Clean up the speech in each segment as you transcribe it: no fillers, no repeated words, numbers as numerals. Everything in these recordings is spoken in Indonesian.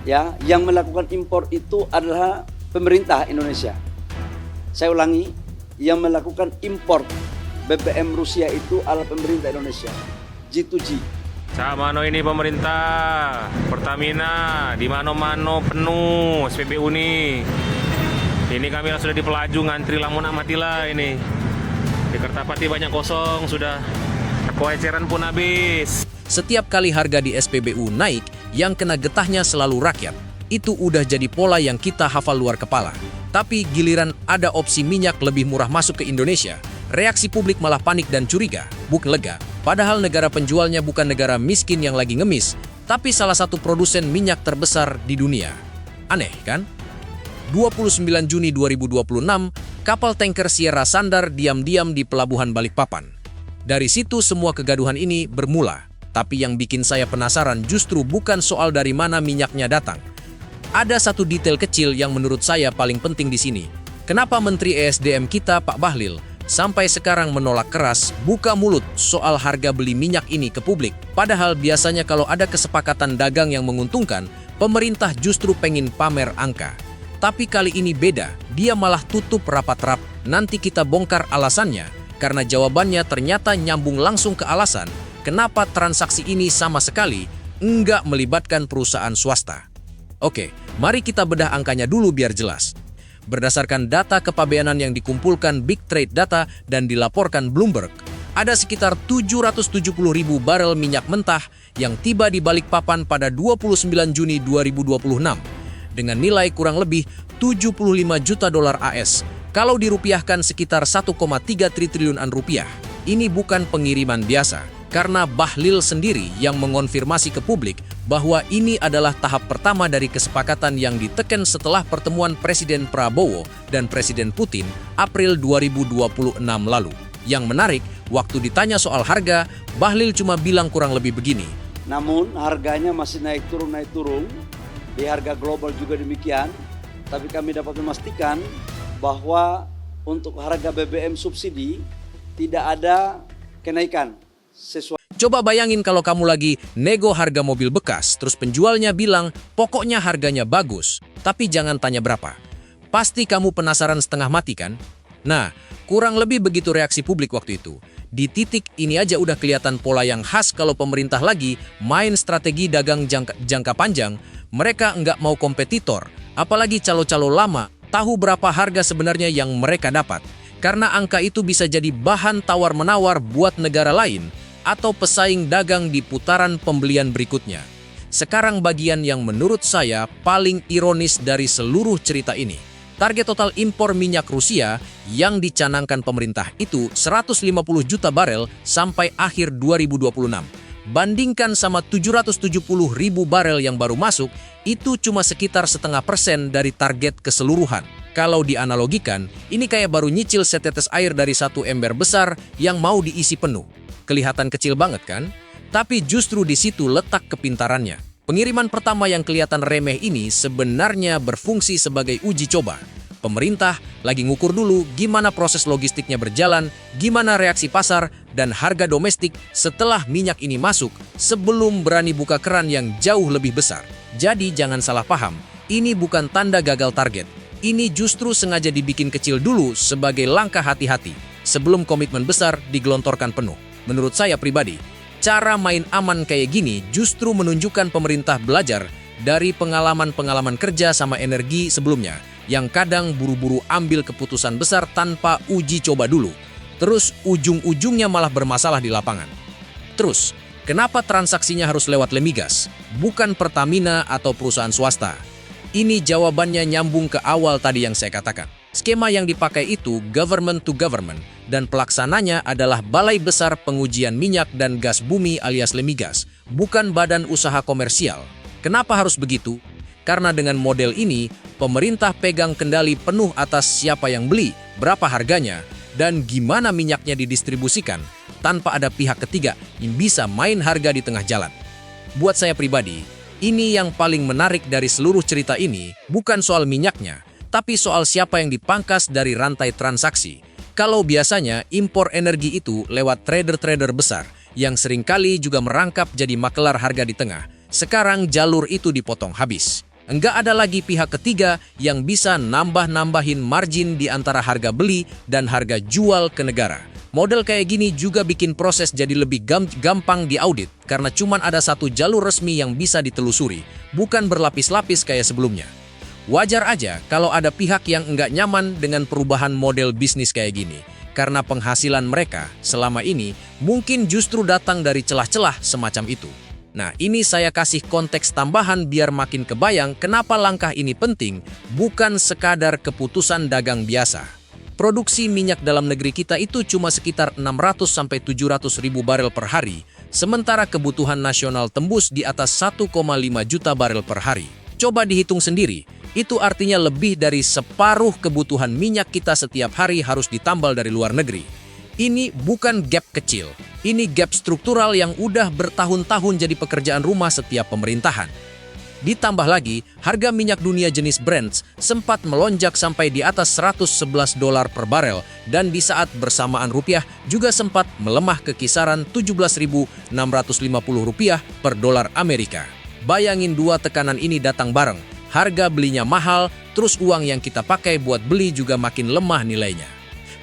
ya, yang melakukan impor itu adalah pemerintah Indonesia. Saya ulangi, yang melakukan impor BBM Rusia itu adalah pemerintah Indonesia. G2G. Sama ini pemerintah, Pertamina, di mano-mano penuh SPBU nih. Ini kami sudah di Pelaju, ngantri lamun amatilah ini. Di Kertapati banyak kosong sudah. Koeceran pun habis. Setiap kali harga di SPBU naik, yang kena getahnya selalu rakyat. Itu udah jadi pola yang kita hafal luar kepala. Tapi giliran ada opsi minyak lebih murah masuk ke Indonesia, reaksi publik malah panik dan curiga, bukan lega. Padahal negara penjualnya bukan negara miskin yang lagi ngemis, tapi salah satu produsen minyak terbesar di dunia. Aneh kan? 29 Juni 2026, kapal tanker Sierra sandar diam-diam di pelabuhan Balikpapan. Dari situ semua kegaduhan ini bermula. Tapi yang bikin saya penasaran justru bukan soal dari mana minyaknya datang. Ada satu detail kecil yang menurut saya paling penting di sini. Kenapa Menteri ESDM kita, Pak Bahlil, sampai sekarang menolak keras buka mulut soal harga beli minyak ini ke publik? Padahal biasanya kalau ada kesepakatan dagang yang menguntungkan, pemerintah justru pengen pamer angka. Tapi kali ini beda, dia malah tutup rapat-rapat. Nanti kita bongkar alasannya, karena jawabannya ternyata nyambung langsung ke alasan kenapa transaksi ini sama sekali enggak melibatkan perusahaan swasta. Oke, mari kita bedah angkanya dulu biar jelas. Berdasarkan data kepabeanan yang dikumpulkan Big Trade Data dan dilaporkan Bloomberg, ada sekitar 770.000 barel minyak mentah yang tiba di Balikpapan pada 29 Juni 2026 dengan nilai kurang lebih 75 juta dolar AS. Kalau dirupiahkan sekitar 1,3 triliunan rupiah. Ini bukan pengiriman biasa, karena Bahlil sendiri yang mengonfirmasi ke publik bahwa ini adalah tahap pertama dari kesepakatan yang diteken setelah pertemuan Presiden Prabowo dan Presiden Putin April 2026 lalu. Yang menarik, waktu ditanya soal harga, Bahlil cuma bilang kurang lebih begini. Namun harganya masih naik turun. Di harga global juga demikian. Tapi kami dapat memastikan bahwa untuk harga BBM subsidi tidak ada kenaikan. Coba bayangin kalau kamu lagi nego harga mobil bekas, terus penjualnya bilang pokoknya harganya bagus, tapi jangan tanya berapa. Pasti kamu penasaran setengah mati kan? Nah, kurang lebih begitu reaksi publik waktu itu. Di titik ini aja udah kelihatan pola yang khas kalau pemerintah lagi main strategi dagang jangka panjang, mereka nggak mau kompetitor, apalagi calo-calo lama, tahu berapa harga sebenarnya yang mereka dapat. Karena angka itu bisa jadi bahan tawar-menawar buat negara lain, atau pesaing dagang di putaran pembelian berikutnya. Sekarang bagian yang menurut saya paling ironis dari seluruh cerita ini. Target total impor minyak Rusia yang dicanangkan pemerintah itu 150 juta barel sampai akhir 2026. Bandingkan sama 770.000 barel yang baru masuk, itu cuma sekitar 0,5% dari target keseluruhan. Kalau dianalogikan, ini kayak baru nyicil setetes air dari satu ember besar yang mau diisi penuh. Kelihatan kecil banget kan? Tapi justru di situ letak kepintarannya. Pengiriman pertama yang kelihatan remeh ini sebenarnya berfungsi sebagai uji coba. Pemerintah lagi ngukur dulu gimana proses logistiknya berjalan, gimana reaksi pasar, dan harga domestik setelah minyak ini masuk sebelum berani buka keran yang jauh lebih besar. Jadi jangan salah paham, ini bukan tanda gagal target. Ini justru sengaja dibikin kecil dulu sebagai langkah hati-hati sebelum komitmen besar digelontorkan penuh. Menurut saya pribadi, cara main aman kayak gini justru menunjukkan pemerintah belajar dari pengalaman-pengalaman kerja sama energi sebelumnya yang kadang buru-buru ambil keputusan besar tanpa uji coba dulu. Terus ujung-ujungnya malah bermasalah di lapangan. Terus, kenapa transaksinya harus lewat Lemigas, bukan Pertamina atau perusahaan swasta? Ini jawabannya nyambung ke awal tadi yang saya katakan. Skema yang dipakai itu government to government, dan pelaksananya adalah Balai Besar Pengujian Minyak dan Gas Bumi alias Lemigas, bukan badan usaha komersial. Kenapa harus begitu? Karena dengan model ini, pemerintah pegang kendali penuh atas siapa yang beli, berapa harganya, dan gimana minyaknya didistribusikan, tanpa ada pihak ketiga yang bisa main harga di tengah jalan. Buat saya pribadi, ini yang paling menarik dari seluruh cerita ini, bukan soal minyaknya, tapi soal siapa yang dipangkas dari rantai transaksi. Kalau biasanya impor energi itu lewat trader-trader besar, yang seringkali juga merangkap jadi makelar harga di tengah, sekarang jalur itu dipotong habis. Enggak ada lagi pihak ketiga yang bisa nambah-nambahin margin di antara harga beli dan harga jual ke negara. Model kayak gini juga bikin proses jadi lebih gampang diaudit karena cuman ada satu jalur resmi yang bisa ditelusuri, bukan berlapis-lapis kayak sebelumnya. Wajar aja kalau ada pihak yang enggak nyaman dengan perubahan model bisnis kayak gini, karena penghasilan mereka selama ini mungkin justru datang dari celah-celah semacam itu. Nah, ini saya kasih konteks tambahan biar makin kebayang kenapa langkah ini penting, bukan sekadar keputusan dagang biasa. Produksi minyak dalam negeri kita itu cuma sekitar 600-700 ribu barel per hari, sementara kebutuhan nasional tembus di atas 1,5 juta barel per hari. Coba dihitung sendiri, itu artinya lebih dari separuh kebutuhan minyak kita setiap hari harus ditambal dari luar negeri. Ini bukan gap kecil, ini gap struktural yang udah bertahun-tahun jadi pekerjaan rumah setiap pemerintahan. Ditambah lagi, harga minyak dunia jenis Brent sempat melonjak sampai di atas $111 per barel dan di saat bersamaan rupiah juga sempat melemah ke kisaran Rp17.650 per dolar Amerika. Bayangin dua tekanan ini datang bareng, harga belinya mahal, terus uang yang kita pakai buat beli juga makin lemah nilainya.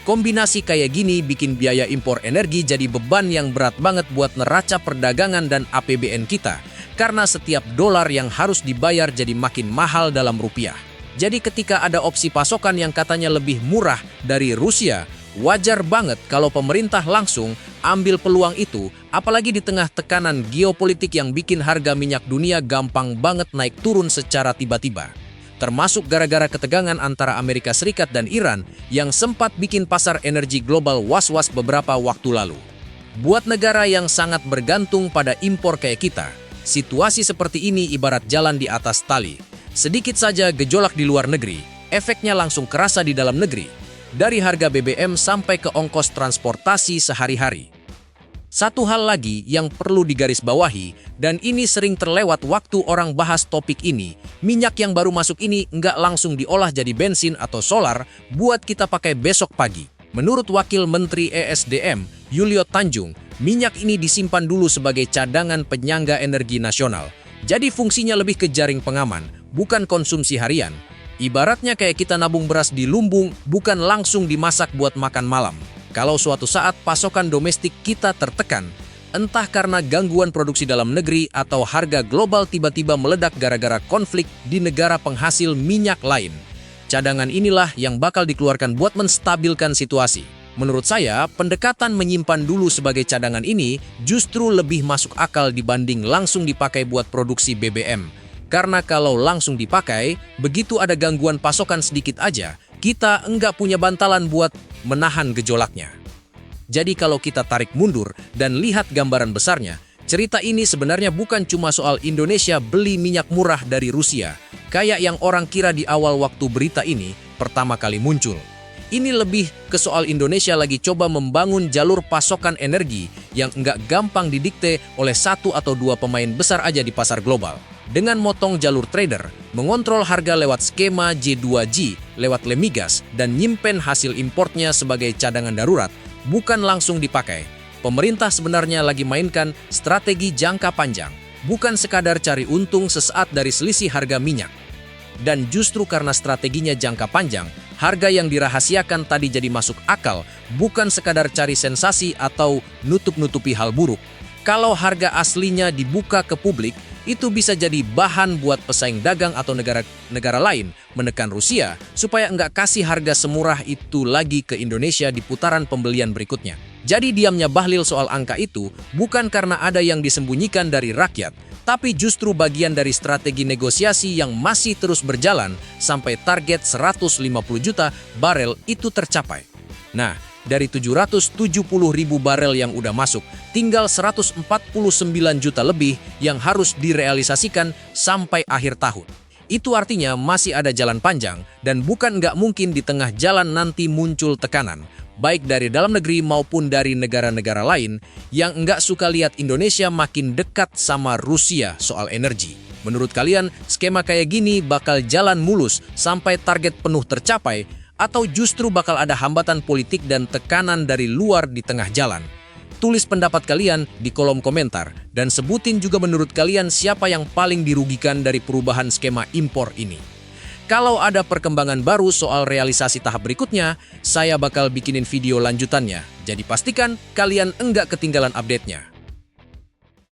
Kombinasi kayak gini bikin biaya impor energi jadi beban yang berat banget buat neraca perdagangan dan APBN kita, karena setiap dolar yang harus dibayar jadi makin mahal dalam rupiah. Jadi ketika ada opsi pasokan yang katanya lebih murah dari Rusia, wajar banget kalau pemerintah langsung ambil peluang itu, apalagi di tengah tekanan geopolitik yang bikin harga minyak dunia gampang banget naik turun secara tiba-tiba. Termasuk gara-gara ketegangan antara Amerika Serikat dan Iran yang sempat bikin pasar energi global was-was beberapa waktu lalu. Buat negara yang sangat bergantung pada impor kayak kita, situasi seperti ini ibarat jalan di atas tali. Sedikit saja gejolak di luar negeri, efeknya langsung kerasa di dalam negeri, dari harga BBM sampai ke ongkos transportasi sehari-hari. Satu hal lagi yang perlu digarisbawahi, dan ini sering terlewat waktu orang bahas topik ini, minyak yang baru masuk ini nggak langsung diolah jadi bensin atau solar buat kita pakai besok pagi. Menurut Wakil Menteri ESDM, Yulio Tanjung, minyak ini disimpan dulu sebagai cadangan penyangga energi nasional. Jadi fungsinya lebih ke jaring pengaman, bukan konsumsi harian. Ibaratnya kayak kita nabung beras di lumbung, bukan langsung dimasak buat makan malam. Kalau suatu saat pasokan domestik kita tertekan, entah karena gangguan produksi dalam negeri atau harga global tiba-tiba meledak gara-gara konflik di negara penghasil minyak lain, cadangan inilah yang bakal dikeluarkan buat menstabilkan situasi. Menurut saya, pendekatan menyimpan dulu sebagai cadangan ini justru lebih masuk akal dibanding langsung dipakai buat produksi BBM. Karena kalau langsung dipakai, begitu ada gangguan pasokan sedikit aja, kita enggak punya bantalan buat menahan gejolaknya. Jadi kalau kita tarik mundur dan lihat gambaran besarnya, cerita ini sebenarnya bukan cuma soal Indonesia beli minyak murah dari Rusia, kayak yang orang kira di awal waktu berita ini pertama kali muncul. Ini lebih ke soal Indonesia lagi coba membangun jalur pasokan energi yang enggak gampang didikte oleh satu atau dua pemain besar aja di pasar global. Dengan motong jalur trader, mengontrol harga lewat skema J2G, lewat lemigas, dan nyimpen hasil importnya sebagai cadangan darurat, bukan langsung dipakai. Pemerintah sebenarnya lagi mainkan strategi jangka panjang, bukan sekadar cari untung sesaat dari selisih harga minyak. Dan justru karena strateginya jangka panjang, harga yang dirahasiakan tadi jadi masuk akal, bukan sekadar cari sensasi atau nutup-nutupi hal buruk. Kalau harga aslinya dibuka ke publik, itu bisa jadi bahan buat pesaing dagang atau negara lain menekan Rusia supaya nggak kasih harga semurah itu lagi ke Indonesia di putaran pembelian berikutnya. Jadi diamnya Bahlil soal angka itu bukan karena ada yang disembunyikan dari rakyat, tapi justru bagian dari strategi negosiasi yang masih terus berjalan sampai target 150 juta barel itu tercapai. Nah, dari 770 ribu barel yang udah masuk, tinggal 149 juta lebih yang harus direalisasikan sampai akhir tahun. Itu artinya masih ada jalan panjang dan bukan nggak mungkin di tengah jalan nanti muncul tekanan, baik dari dalam negeri maupun dari negara-negara lain yang nggak suka lihat Indonesia makin dekat sama Rusia soal energi. Menurut kalian, skema kayak gini bakal jalan mulus sampai target penuh tercapai, atau justru bakal ada hambatan politik dan tekanan dari luar di tengah jalan? Tulis pendapat kalian di kolom komentar dan sebutin juga menurut kalian siapa yang paling dirugikan dari perubahan skema impor ini. Kalau ada perkembangan baru soal realisasi tahap berikutnya, saya bakal bikinin video lanjutannya. Jadi pastikan kalian enggak ketinggalan update-nya.